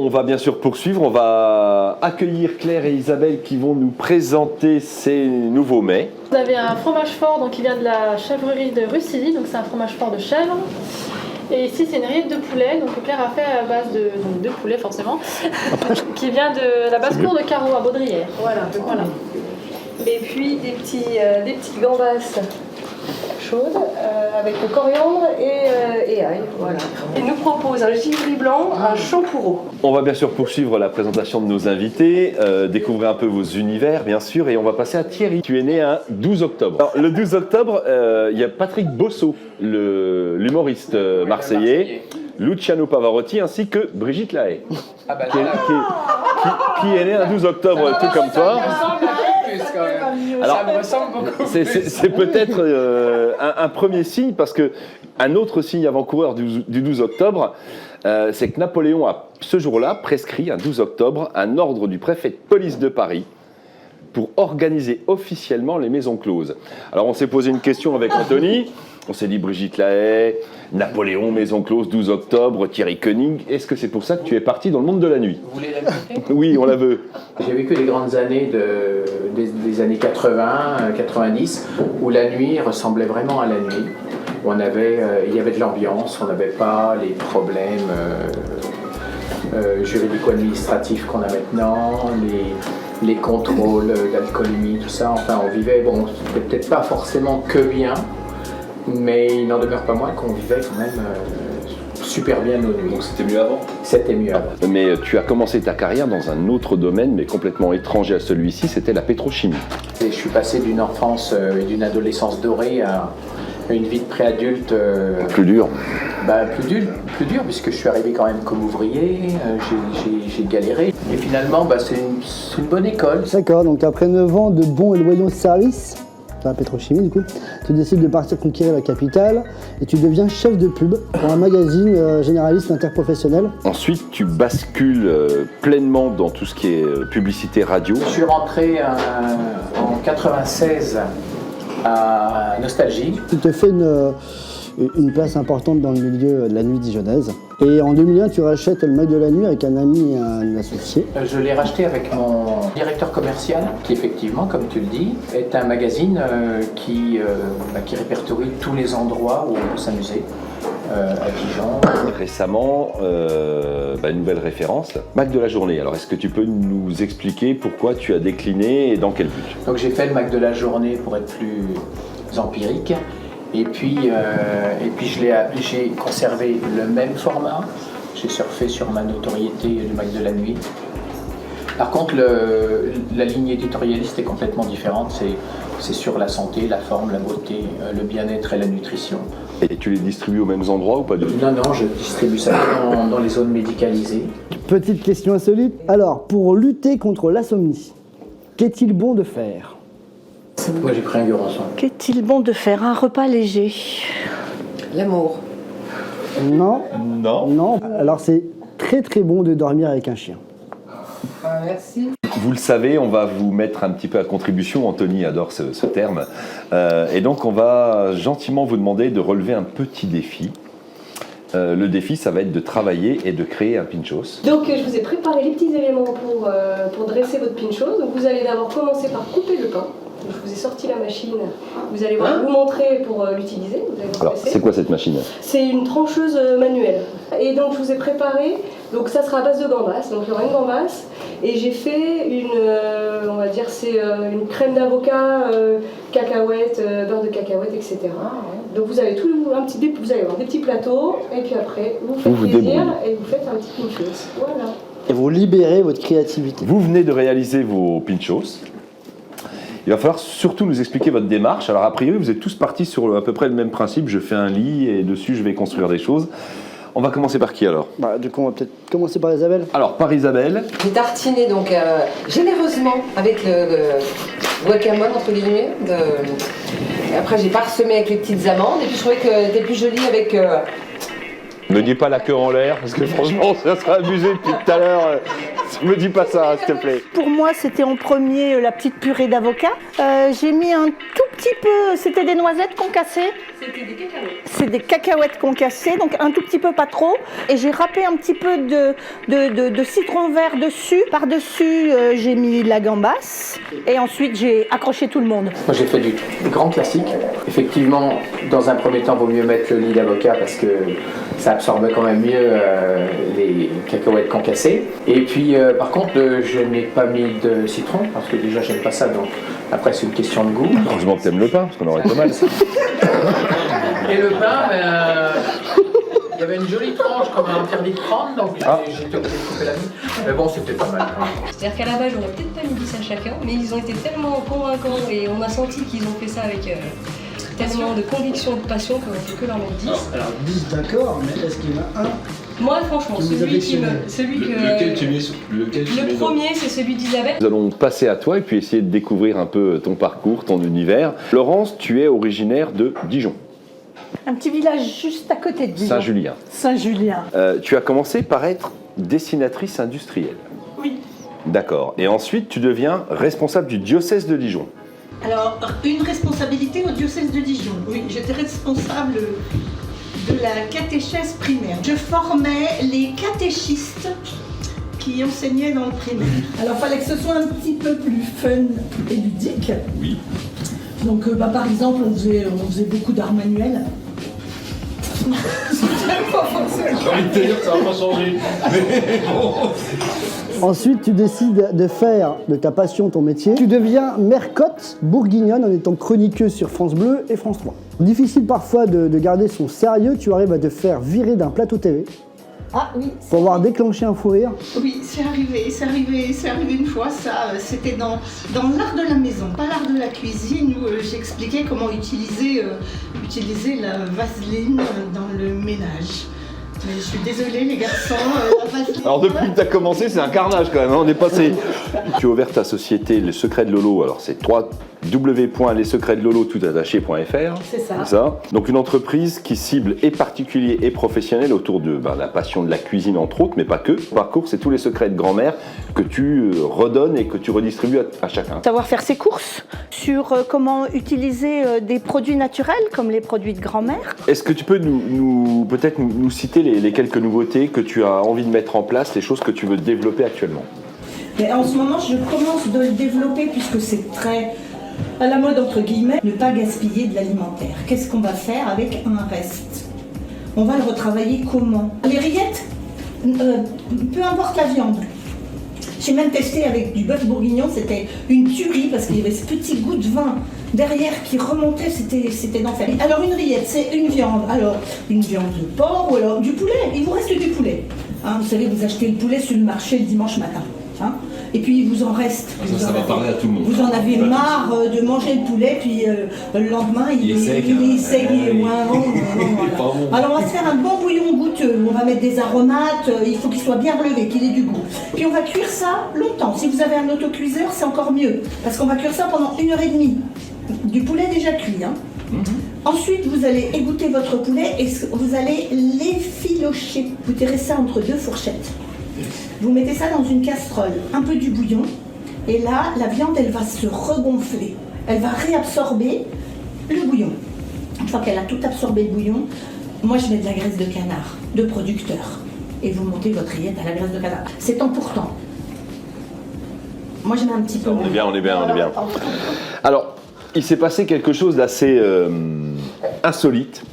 on va bien sûr poursuivre. On va accueillir Claire et Isabelle qui vont nous présenter ces nouveaux mets. Vous avez un fromage fort donc, qui vient de la chèvrerie de Russilly, donc c'est un fromage fort de chèvre. Et ici c'est une rillette de poulet, donc Claire a fait à base de poulet forcément, qui vient de la basse-cour de Carreau à Baudrière. Voilà. Et puis des petites gambas chaudes avec le coriandre et ail. Voilà. Il nous propose un gibri blanc, un champourreau. On va bien sûr poursuivre la présentation de nos invités, découvrir un peu vos univers bien sûr, et on va passer à Thierry. Tu es né un 12 octobre. Alors, le 12 octobre, il y a Patrick Bosso, l'humoriste marseillais, Luciano Pavarotti ainsi que Brigitte Lahaie, qui est née un 12 octobre tout comme toi. Alors, ça me ressemble beaucoup. C'est peut-être un premier signe, parce qu'un autre signe avant-coureur du 12 octobre, c'est que Napoléon a ce jour-là prescrit, un 12 octobre, un ordre du préfet de police de Paris pour organiser officiellement les maisons closes. Alors on s'est posé une question avec Anthony, on s'est dit Brigitte Lahaie, Napoléon, maison close, 12 octobre, Thierry Koenig. Est-ce que c'est pour ça que tu es parti dans le monde de la nuit? Vous voulez la visiter? Oui, on la veut. J'ai vécu les grandes années des années 80, 90, où la nuit ressemblait vraiment à la nuit. Il y avait de l'ambiance, on n'avait pas les problèmes juridico-administratifs qu'on a maintenant, les contrôles d'alcoolémie, tout ça. Enfin, on vivait, bon, c'était peut-être pas forcément que bien, mais il n'en demeure pas moins qu'on vivait quand même super bien nos nuits. Donc c'était mieux avant? C'était mieux avant. Mais tu as commencé ta carrière dans un autre domaine, mais complètement étranger à celui-ci, c'était la pétrochimie. Et je suis passé d'une enfance et d'une adolescence dorée à une vie de préadulte. Plus dur? Plus dur, puisque je suis arrivé quand même comme ouvrier, j'ai galéré. Et finalement, c'est une bonne école. D'accord, donc après 9 ans de bons et loyaux services, dans la pétrochimie du coup, tu décides de partir conquérir la capitale et tu deviens chef de pub pour un magazine généraliste interprofessionnel. Ensuite, tu bascules pleinement dans tout ce qui est publicité radio. Je suis rentré en 96 à Nostalgie. Tu te fais une place importante dans le milieu de la nuit dijonnaise. Et en 2001, tu rachètes le Mac de la Nuit avec un ami et un associé. Je l'ai racheté avec mon directeur commercial, qui effectivement, comme tu le dis, est un magazine qui répertorie tous les endroits où on peut s'amuser. À Dijon. Récemment, une nouvelle référence, Mac de la journée. Alors est-ce que tu peux nous expliquer pourquoi tu as décliné et dans quel but? Donc j'ai fait le Mac de la journée pour être plus empirique. Et puis j'ai conservé le même format. J'ai surfé sur ma notoriété du Mac de la nuit. Par contre, la ligne éditorialiste est complètement différente. C'est sur la santé, la forme, la beauté, le bien-être et la nutrition. Et tu les distribues aux mêmes endroits ou pas du tout? Non, je distribue ça dans les zones médicalisées. Petite question insolite. Alors, pour lutter contre l'insomnie, qu'est-il bon de faire? Moi, j'ai pris un Gueurançon. Qu'est-il bon de faire? Un repas léger. L'amour. Non. Non. Alors, c'est très très bon de dormir avec un chien. Merci. Vous le savez, on va vous mettre un petit peu à contribution. Anthony adore ce terme. Et donc, on va gentiment vous demander de relever un petit défi. Le défi, ça va être de travailler et de créer un pinchos. Donc je vous ai préparé les petits éléments pour dresser votre pinchos. Donc vous allez d'abord commencer par couper le pain. Donc, je vous ai sorti la machine. Vous allez vous montrer pour l'utiliser. Alors, c'est quoi cette machine? C'est une trancheuse manuelle. Et donc je vous ai préparé, donc ça sera à base de gambas. Donc il y aura une gambasse. Et j'ai fait on va dire c'est une crème d'avocat, cacahuètes, beurre de cacahuètes, etc. Donc vous avez vous allez avoir des petits plateaux, et puis après vous faites plaisir et vous faites un petit pinchos. Voilà. Et vous libérez votre créativité. Vous venez de réaliser vos pinchos. Il va falloir surtout nous expliquer votre démarche. Alors a priori, vous êtes tous partis sur à peu près le même principe. Je fais un lit et dessus, je vais construire des choses. On va commencer par qui alors? Du coup, on va peut-être commencer par Isabelle. Alors, par Isabelle. J'ai tartiné donc généreusement avec le guacamole entre guillemets. Et après, j'ai parsemé avec les petites amandes. Et puis je trouvais que c'était plus joli avec. Ne dis pas la queue en l'air, parce que franchement, ça sera abusé depuis tout à l'heure. Me dis pas ça, s'il te plaît. Pour moi, c'était en premier la petite purée d'avocat. J'ai mis un tout petit peu, c'était des noisettes concassées. C'était des cacahuètes. C'est des cacahuètes concassées, donc un tout petit peu, pas trop. Et j'ai râpé un petit peu de citron vert dessus. Par-dessus, j'ai mis de la gambasse. Et ensuite, j'ai accroché tout le monde. Moi j'ai fait du grand classique. Effectivement, dans un premier temps, il vaut mieux mettre le lit d'avocat parce que ça absorbe quand même mieux les cacahuètes concassées. Et puis par contre, je n'ai pas mis de citron parce que déjà j'aime pas ça, donc après c'est une question de goût. Heureusement que t'aimes le pain, parce qu'on aurait pas mal. Et le pain, il y avait une jolie tranche comme un interdit de prendre, donc j'ai coupé la vie. Mais bon, c'était pas mal. C'est-à-dire qu'à la base, j'aurais peut-être pas mis 10 à chacun, mais ils ont été tellement convaincants et on a senti qu'ils ont fait ça avec tellement de conviction et de passion qu'on fait que leur mettre 10. Alors 10 d'accord, mais est-ce qu'il y en a un? Moi, franchement, Qui vous affectionne. Lequel tu mets Le premier, c'est celui d'Isabelle. Nous allons passer à toi et puis essayer de découvrir un peu ton parcours, ton univers. Laurence, tu es originaire de Dijon, Un petit village juste à côté de Dijon. Saint-Julien. Saint-Julien. Tu as commencé par être dessinatrice industrielle. Oui. D'accord. Et ensuite, tu deviens responsable du diocèse de Dijon. Alors, une responsabilité au diocèse de Dijon. Oui, j'étais responsable de la catéchèse primaire. Je formais les catéchistes qui enseignaient dans le primaire. Alors, il fallait que ce soit un petit peu plus fun et ludique. Oui. Donc, par exemple, on faisait beaucoup d'arts manuels. J'ai envie de te dire que ça va pas changer. Mais bon. Ensuite, tu décides de faire de ta passion ton métier. Tu deviens mercotte bourguignonne en étant chroniqueuse sur France Bleu et France 3. Difficile parfois de garder son sérieux, tu arrives à te faire virer d'un plateau TV Ah oui. pour avoir déclenché un fou rire. Oui, c'est arrivé une fois, ça, c'était dans l'art de la maison, pas l'art de la cuisine, où j'expliquais comment utiliser la vaseline dans le ménage. Mais je suis désolée les garçons, la vaseline... Alors depuis que tu as commencé, c'est un carnage quand même, hein, on est passé. Tu as ouvert ta société Les Secrets de Lolo, alors c'est www.lessecretsdelolo.fr. C'est ça. Donc une entreprise qui cible et particuliers et professionnels autour de la passion de la cuisine entre autres, mais pas que. Le parcours, c'est tous les secrets de grand-mère que tu redonnes et que tu redistribues à chacun. Savoir faire ses courses, sur comment utiliser des produits naturels comme les produits de grand-mère. Est-ce que tu peux peut-être nous citer les quelques nouveautés que tu as envie de mettre en place, les choses que tu veux développer actuellement? Mais en ce moment, je commence de le développer puisque c'est très à la mode, entre guillemets, ne pas gaspiller de l'alimentaire. Qu'est-ce qu'on va faire avec un reste? On va le retravailler comment? Les rillettes, peu importe la viande. J'ai même testé avec du bœuf bourguignon, c'était une tuerie parce qu'il y avait ce petit goût de vin derrière qui remontait, c'était d'enfer. Alors une rillette, c'est une viande. Alors une viande de porc ou alors du poulet. Il vous reste du poulet. Hein, vous savez, vous achetez le poulet sur le marché le dimanche matin. Hein, et puis il vous en reste. Ça va parler à tout le monde. Vous en avez marre de manger le poulet, puis le lendemain il est sec, il est moins bon. Voilà. Alors on va se faire un bon bouillon goûteux. On va mettre des aromates, il faut qu'il soit bien relevé, qu'il ait du goût. Puis on va cuire ça longtemps. Si vous avez un autocuiseur, c'est encore mieux. Parce qu'on va cuire ça pendant 1h30. Du poulet déjà cuit. Hein. Ensuite, vous allez égoutter votre poulet et vous allez l'effilocher. Vous tirez ça entre deux fourchettes. Vous mettez ça dans une casserole, un peu du bouillon, et là, la viande, elle va se regonfler. Elle va réabsorber le bouillon. Une fois qu'elle a tout absorbé le bouillon, moi, je mets de la graisse de canard, de producteur, et vous montez votre rillette à la graisse de canard. C'est temps pour temps. Moi, je mets un petit peu... On est bien. Alors, il s'est passé quelque chose d'assez insolite.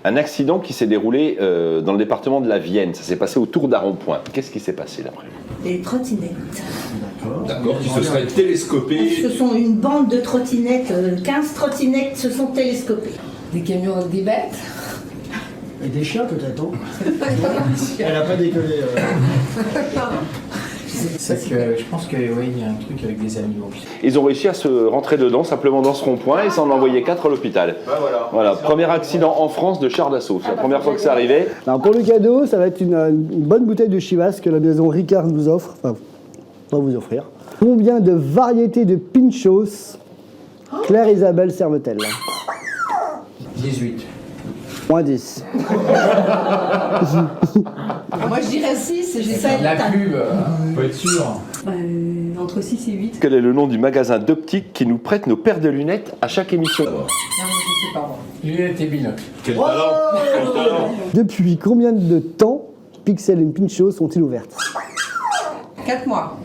Un accident qui s'est déroulé dans le département de la Vienne. Ça s'est passé autour d'Arrond-Point. Qu'est-ce qui s'est passé d'après vous? Des trottinettes. D'accord, qui se seraient télescopés. Ce sont une bande de trottinettes, 15 trottinettes se sont télescopées. Des camions avec des bêtes. Et des chiens peut-être, non? Elle a pas décollé. C'est que je pense que oui, il y a un truc avec des animaux. Ils ont réussi à se rentrer dedans simplement dans ce rond-point et ça en a envoyé 4 à l'hôpital. Voilà, premier accident en France de char d'assaut. C'est la première fois que ça arrivait. Alors pour le cadeau, ça va être une bonne bouteille de Chivas que la maison Ricard nous offre. Enfin, va vous offrir. Combien de variétés de pinchos Claire Isabelle serve-t-elle? 18. Moins 10. Moi je dirais 6, j'essaie La pub, Faut être sûr. Entre 6 et 8. Quel est le nom du magasin d'optique qui nous prête nos paires de lunettes à chaque émission? Non, je sais pas moi. lunettes et binocles. Quel talent. Depuis combien de temps Pixel et Pinchot sont-ils ouvertes? 4 mois.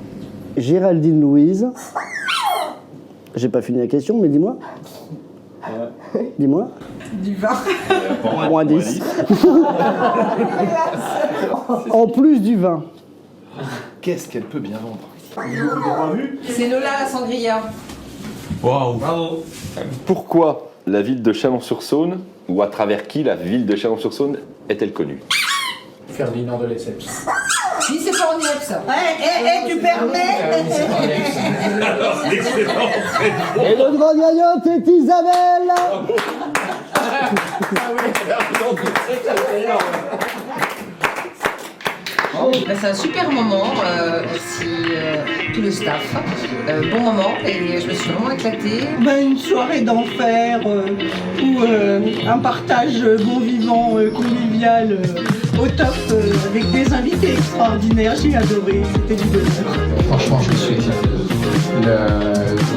Géraldine Louise. J'ai pas fini la question, mais dis-moi. Dis-moi. du vin. Moins 10. En plus du vin. Qu'est-ce qu'elle peut bien vendre? C'est Lola la sangria. Waouh. Bravo. Pourquoi la ville de Chalon-sur-Saône, ou à travers qui la ville de Chalon-sur-Saône est-elle connue? Ferdinand de Lesseps. Si c'est pas en Nieppe ça. Tu permets Et notre grande gagnante est Isabelle. C'est un super moment, merci tout le staff. Bon moment et je me suis vraiment éclatée. Une soirée d'enfer ou un partage bon vivant, convivial au top avec des invités extraordinaires. J'ai adoré, c'était du bonheur. Franchement, je me suis éclaté.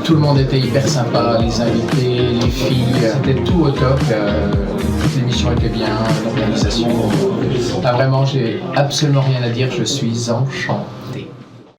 Tout le monde était hyper sympa, les invités, les filles, c'était tout au top. Toute l'émission était bien, l'organisation. Vraiment, j'ai absolument rien à dire, je suis enchanté.